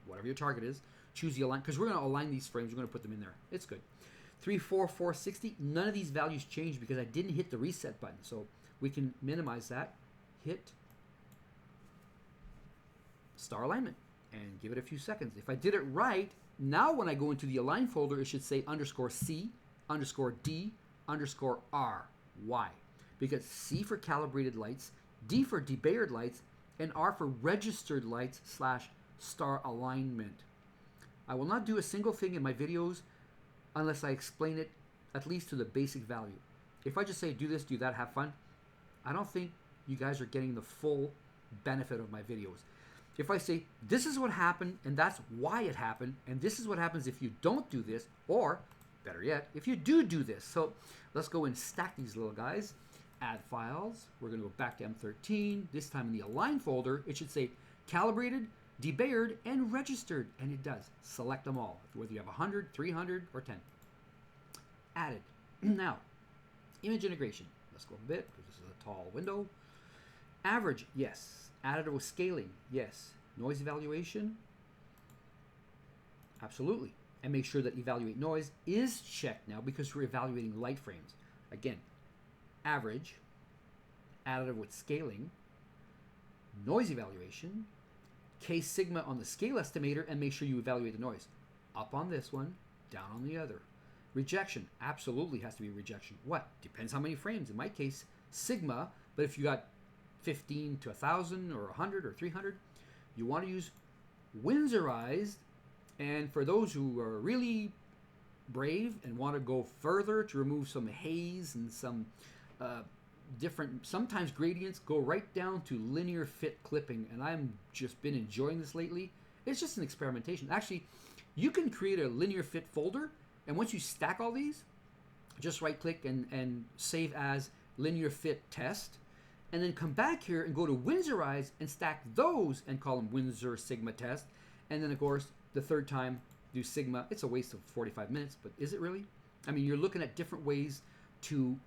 whatever your target is. Choose the align, because we're going to align these frames. We're going to put them in there. It's good. 3, 4, 4, 60. None of these values changed because I didn't hit the reset button. So we can minimize that. Hit star alignment and give it a few seconds. If I did it right, now when I go into the align folder, it should say _C, _D, _R. Why? Because C for calibrated lights, D for debayered lights, and R for registered lights / star alignment. I will not do a single thing in my videos unless I explain it at least to the basic value. If I just say do this, do that, have fun, I don't think you guys are getting the full benefit of my videos. If I say this is what happened and that's why it happened, and this is what happens if you don't do this, or better yet, if you do this. So let's go and stack these little guys. Add files. We're going to go back to M13. This time in the align folder, it should say calibrated, debayered, and registered, and it does. Select them all, whether you have 100, 300, or 10. Added. Now, image integration. Let's go a bit, because this is a tall window. Average, yes. Additive with scaling, yes. Noise evaluation, absolutely. And make sure that evaluate noise is checked now because we're evaluating light frames. Again, average, additive with scaling, noise evaluation, K sigma on the scale estimator, and make sure you evaluate the noise. Up on this one, down on the other. Rejection, absolutely has to be rejection. What? Depends how many frames. In my case, sigma, but if you got 15 to 1,000 or 100 or 300, you want to use Windsorized. And for those who are really brave and want to go further to remove some haze and some different, sometimes gradients, go right down to linear fit clipping. And I've just been enjoying this lately. It's just an experimentation. Actually, you can create a linear fit folder, and once you stack all these, just right click and save as linear fit test, and then come back here and go to Windsorize and stack those and call them Windsor Sigma test. And then of course, the third time do Sigma. It's a waste of 45 minutes, but is it really? I mean, you're looking at different ways to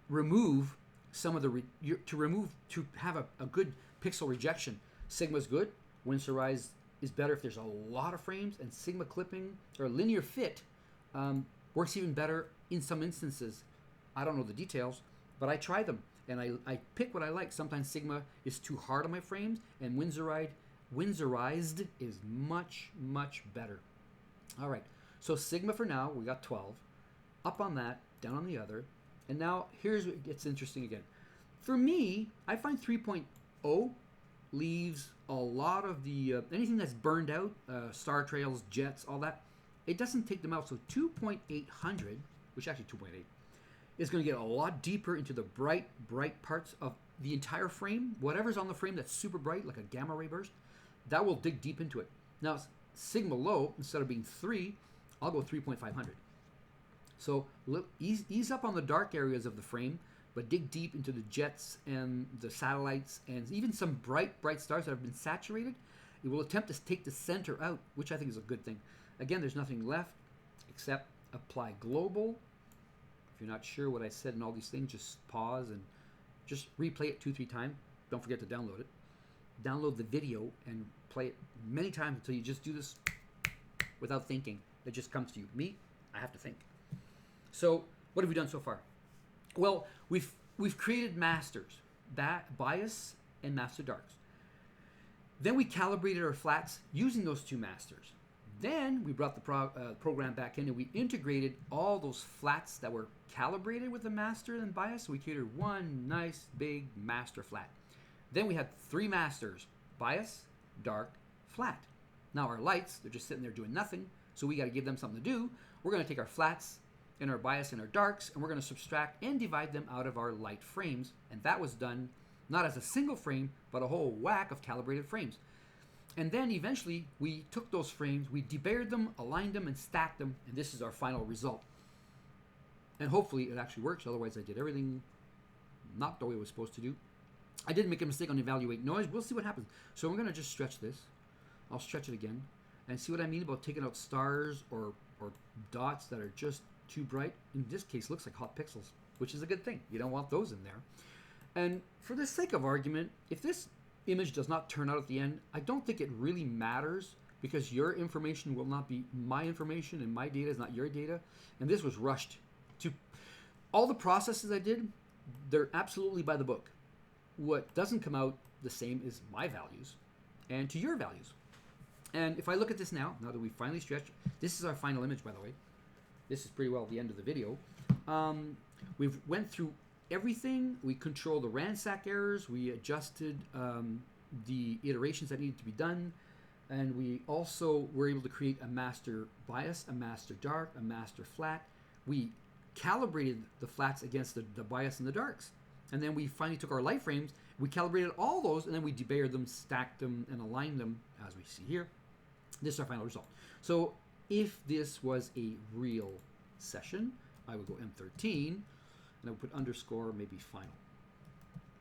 remove some of the, to have a good pixel rejection. Sigma's good. Windsorize is better if there's a lot of frames, and Sigma clipping or linear fit works even better in some instances. I don't know the details, but I try them. And I pick what I like. Sometimes Sigma is too hard on my frames, and Windsorized is much, much better. All right, so Sigma for now, we got 12. Up on that, down on the other. And now here's what gets interesting again. For me, I find 3.0 leaves a lot of the, anything that's burned out, star trails, jets, all that, it doesn't take them out. So 2.800, which actually 2.8, is going to get a lot deeper into the bright parts of the entire frame. Whatever's on the frame that's super bright, like a gamma ray burst, that will dig deep into it. Now, sigma low, instead of being 3, I'll go 3.500. So ease up on the dark areas of the frame, but dig deep into the jets and the satellites and even some bright stars that have been saturated. It will attempt to take the center out, which I think is a good thing. Again, there's nothing left except apply global. If you're not sure what I said in all these things, just pause and just replay it 2-3 times. Don't forget to download it. Download the video and play it many times until you just do this without thinking. It just comes to you. Me, I have to think. So what have we done so far? Well, we've created masters, that bias and master darks. Then we calibrated our flats using those two masters. Then we brought the program back in and we integrated all those flats that were calibrated with the master and bias. So we created one nice big master flat. Then we had 3 masters, bias, dark, flat. Now our lights, they're just sitting there doing nothing, so we got to give them something to do. We're going to take our flats and our bias and our darks, and we're going to subtract and divide them out of our light frames. And that was done not as a single frame, but a whole whack of calibrated frames. And then eventually we took those frames, we debayered them, aligned them, and stacked them, and this is our final result. And hopefully it actually works, otherwise I did everything not the way it was supposed to do. I did make a mistake on evaluate noise. We'll see what happens. So I'm going to just stretch this. I'll stretch it again and see what I mean about taking out stars or dots that are just too bright. In this case, it looks like hot pixels, which is a good thing. You don't want those in there. And for the sake of argument, if this image does not turn out at the end, I don't think it really matters because your information will not be my information and my data is not your data. And this was rushed. To all the processes I did, they're absolutely by the book. What doesn't come out the same is my values and to your values. And if I look at this now that we've finally stretched, this is our final image, by the way. This is pretty well the end of the video. We've went through everything. We controlled the ransack errors. We adjusted the iterations that needed to be done. And we also were able to create a master bias, a master dark, a master flat. We calibrated the flats against the bias and the darks. And then we finally took our light frames, we calibrated all those, and then we debayered them, stacked them, and aligned them, as we see here. This is our final result. So if this was a real session, I would go M13, and I would put underscore, maybe final,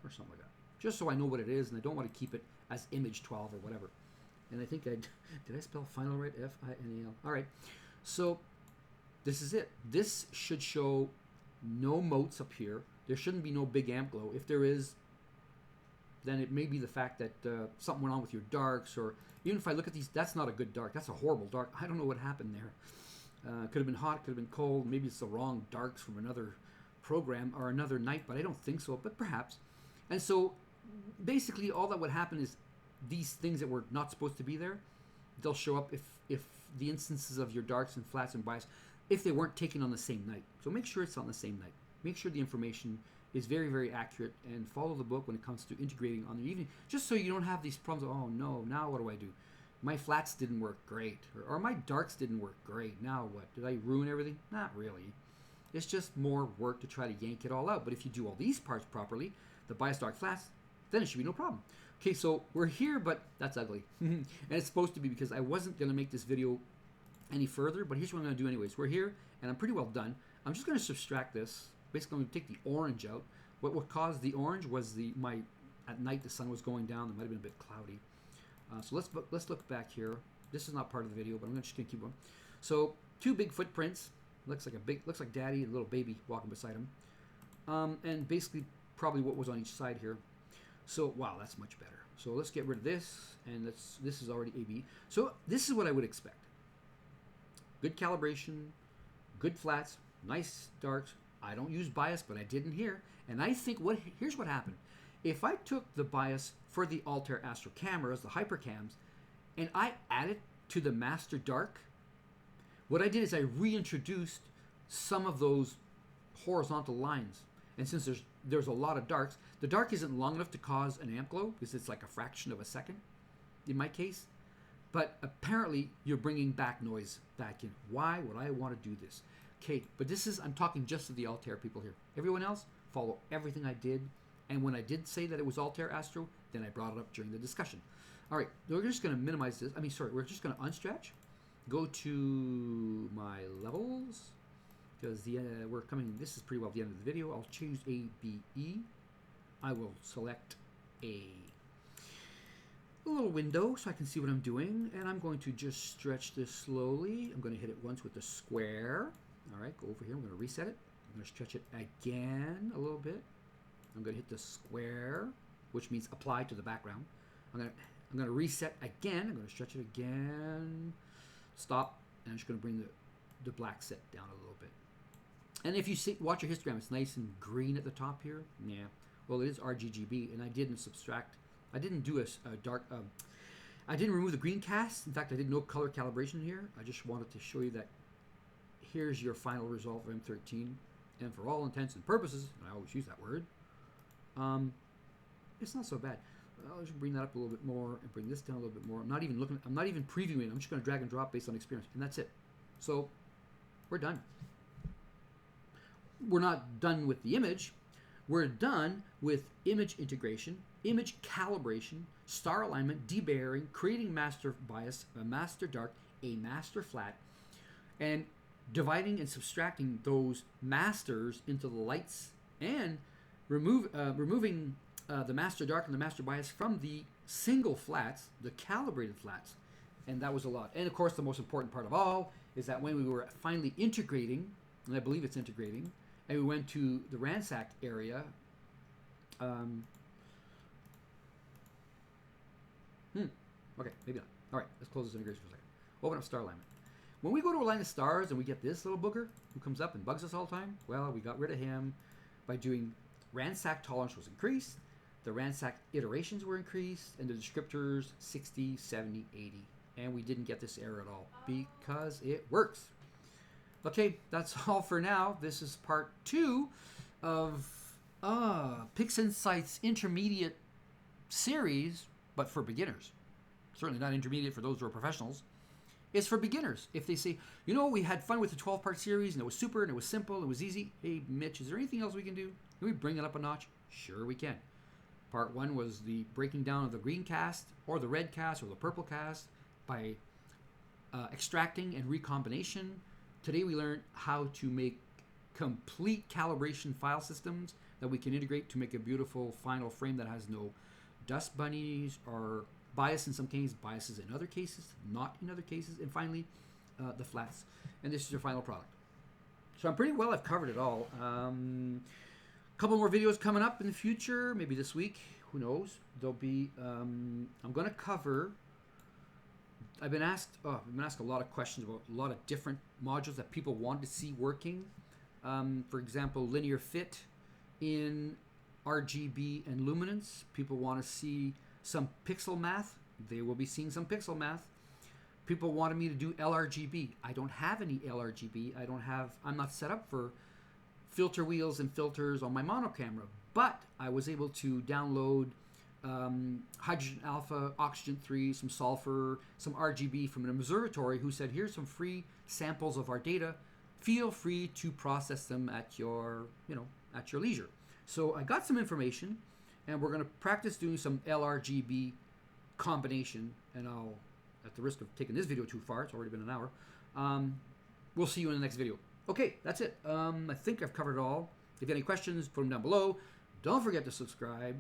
or something like that. Just so I know what it is, and I don't want to keep it as image 12 or whatever. And I think did I spell final right? F-I-N-A-L. All right. So this is it. This should show no motes up here. There shouldn't be no big amp glow. If there is, then it may be the fact that something went on with your darks, or even if I look at these, that's not a good dark. That's a horrible dark. I don't know what happened there. Could have been hot, could have been cold. Maybe it's the wrong darks from another program or another night, but I don't think so, but perhaps. And so basically all that would happen is these things that were not supposed to be there, they'll show up if the instances of your darks and flats and bias, if they weren't taken on the same night. So make sure it's on the same night. Make sure the information is very, very accurate, and follow the book when it comes to integrating on the evening, just so you don't have these problems of, oh no, now what do I do? My flats didn't work great, or my darks didn't work great. Now what? Did I ruin everything? Not really. It's just more work to try to yank it all out. But if you do all these parts properly, the bias dark flats, then it should be no problem. Okay, so we're here, but that's ugly. And it's supposed to be because I wasn't going to make this video any further, but here's what I'm going to do anyways. We're here, and I'm pretty well done. I'm just going to subtract this. Basically, I'm going to take the orange out. What caused the orange was at night the sun was going down. It might have been a bit cloudy. So let's look back here. This is not part of the video, but I'm just going to keep going. So 2 big footprints. Looks like Daddy and a little baby walking beside him. And basically probably what was on each side here. So wow, that's much better. So let's get rid of this, and this is already AB. So this is what I would expect. Good calibration, good flats, nice darks. I don't use bias, but I did in here. And I think here's what happened. If I took the bias for the Altair Astro cameras, the hypercams, and I added to the master dark, what I did is I reintroduced some of those horizontal lines. And since there's a lot of darks, the dark isn't long enough to cause an amp glow because it's like a fraction of a second in my case. But apparently you're bringing back noise back in. Why would I want to do this? Okay, but this is, I'm talking just to the Altair people here. Everyone else, follow everything I did. And when I did say that it was Altair Astro, then I brought it up during the discussion. All right, we're just going to minimize this. We're just going to unstretch. Go to my levels, because we're coming, this is pretty well the end of the video. I'll choose A, B, E. I will select a little window so I can see what I'm doing, and I'm going to just stretch this slowly. I'm going to hit it once with the square. All right, go over here. I'm going to reset it. I'm going to stretch it again a little bit. I'm going to hit the square, which means apply to the background. I'm going to reset again. I'm going to stretch it again. Stop, and I'm just going to bring the black set down a little bit. And if you watch your histogram, it's nice and green at the top here. Yeah, well, it is RGB, and I didn't subtract. I didn't do a dark. I didn't remove the green cast. In fact, I did no color calibration here. I just wanted to show you that here's your final result of M13, and for all intents and purposes, and I always use that word, it's not so bad. I'll just bring that up a little bit more and bring this down a little bit more. I'm not even previewing it. I'm just going to drag and drop based on experience, and that's it. So we're done. We're not done with the image. We're done with image integration, image calibration, star alignment, debayering, creating master bias, a master dark, a master flat, and dividing and subtracting those masters into the lights, and removing the master dark and the master bias from the single flats, the calibrated flats. And that was a lot. And of course, the most important part of all is that when we were finally integrating, and I believe it's integrating, and we went to the ransacked area, okay, maybe not. All right, let's close this integration for a second. Open up star alignment. When we go to align the stars and we get this little booger who comes up and bugs us all the time, well, we got rid of him by doing ransack tolerance was increased, the ransack iterations were increased, and the descriptors 60, 70, 80. And we didn't get this error at all because it works. Okay, that's all for now. This is part 2 of PixInsight's intermediate series, but for beginners. Certainly not intermediate for those who are professionals. It's for beginners. If they say, you know, we had fun with the 12-part series, and it was super, and it was simple, it was easy. Hey, Mitch, is there anything else we can do? Can we bring it up a notch? Sure we can. Part 1 was the breaking down of the green cast, or the red cast, or the purple cast, by extracting and recombination. Today we learned how to make complete calibration file systems that we can integrate to make a beautiful final frame that has no dust bunnies or bias in some cases, biases in other cases, not in other cases, and finally the flats. And this is your final product. So I'm pretty well, I've covered it all. Couple more videos coming up in the future, maybe this week, who knows. There'll be, I'm going to cover, I've been asked a lot of questions about a lot of different modules that people want to see working. For example, linear fit in RGB and luminance. People want to see some pixel math. They will be seeing some pixel math. People wanted me to do LRGB. I don't have any LRGB. I'm not set up for filter wheels and filters on my mono camera, but I was able to download hydrogen alpha, oxygen 3, some sulfur, some RGB from an observatory who said, here's some free samples of our data. Feel free to process them at your leisure. So I got some information, and we're going to practice doing some LRGB combination, and I'll, at the risk of taking this video too far, it's already been an hour, we'll see you in the next video. Okay, that's it. I think I've covered it all. If you have any questions, put them down below. Don't forget to subscribe.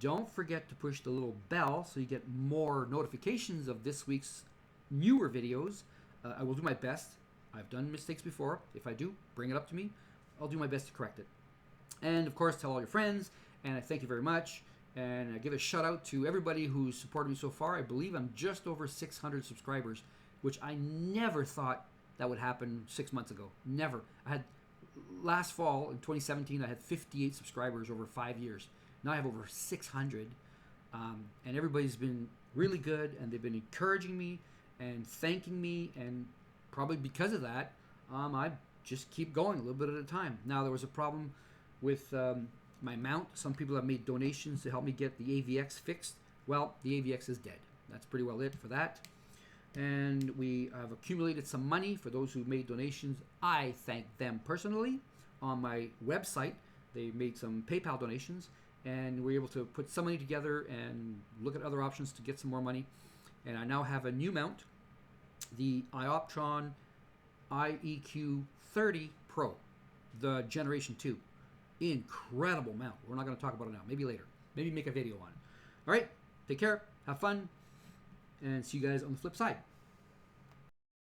Don't forget to push the little bell so you get more notifications of this week's newer videos. I will do my best. I've done mistakes before. If I do, bring it up to me. I'll do my best to correct it. And of course, tell all your friends. And I thank you very much. And I give a shout out to everybody who's supported me so far. I believe I'm just over 600 subscribers, which I never thought that would happen 6 months ago. Never. I had last fall in 2017, I had 58 subscribers over 5 years. Now I have over 600. And everybody's been really good, and they've been encouraging me and thanking me. And probably because of that, I just keep going a little bit at a time. Now, there was a problem with my mount. Some people have made donations to help me get the AVX fixed. Well, the AVX is dead. That's pretty well it for that. And we have accumulated some money for those who made donations. I thank them personally. On my website, they made some PayPal donations, and we're able to put some money together and look at other options to get some more money. And I now have a new mount, the Ioptron IEQ 30 Pro, the Generation 2. Incredible mount. We're not going to talk about it now. Maybe later. Maybe make a video on it. All right. Take care. Have fun. And see you guys on the flip side.